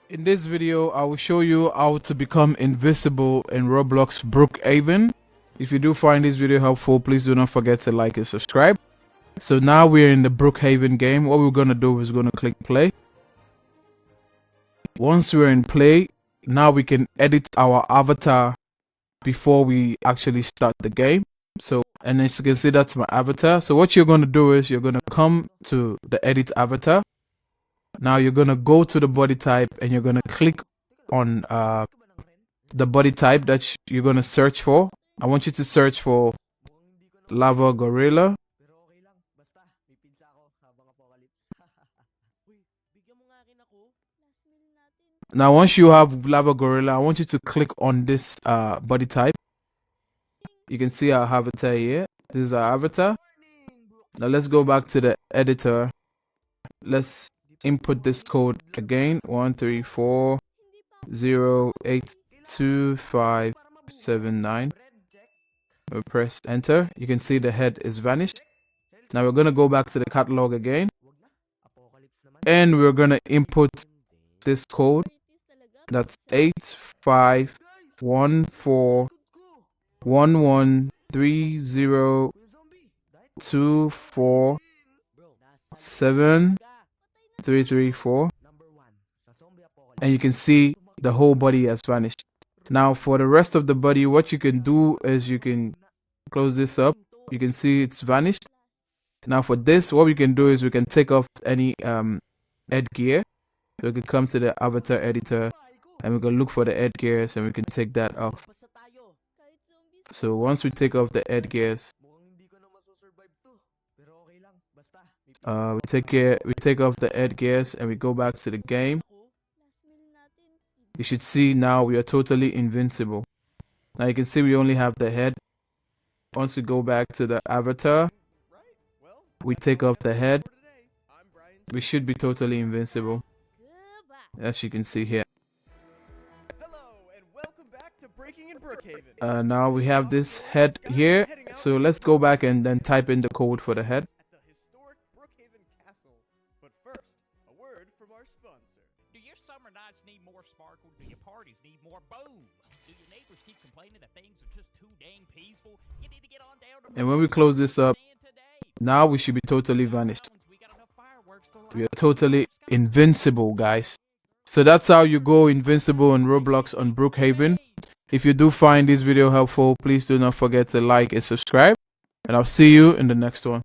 In this video, I will show you how to become invisible in Roblox Brookhaven. If you do find this video helpful, please do not forget to like and subscribe. So now we're in the Brookhaven game. What we're going to do is going to click play. Once we're in play, now we can edit our avatar before we actually start the game. So, and as you can see, that's my avatar. So what you're going to do is you're going to come to the edit avatar. Now you're going to go to the body type and you're going to click on the body type that you're going to search for. I want you to search for lava gorilla. Now once you have lava gorilla, I want you to click on this body type. You can see our avatar here. This is our avatar. Now let's go back to the editor. Let's input this code again. 134082579. We'll press enter. You can see the head is vanished. Now we're going to go back to the catalog again, and we're going to input this code. That's 85141130247334, and you can see the whole body has vanished. Now for the rest of the body, what you can do is you can close this up. You can see it's vanished. Now for this, what we can do is we can take off any headgear. We can come to the avatar editor and we can look for the headgears and we can take that off. So once we take off the headgears, we take off the headgears and we go back to the game. You should see now we are totally invincible. Now you can see we only have the head. Once we go back to the avatar, we take off the head. We should be totally invincible, as you can see here. Now we have this head here, so let's go back and then type in the code for the head. But first, a word from our sponsor. Do your summer nights need more sparkle? Do your parties need more boom? Do your neighbors keep complaining that things are just too dang peaceful? You need to get on down to And when we close this up, now we should be totally vanished. We are totally invincible, guys. So that's how you go invincible in Roblox on Brookhaven. If you do find this video helpful, please do not forget to like and subscribe. And I'll see you in the next one.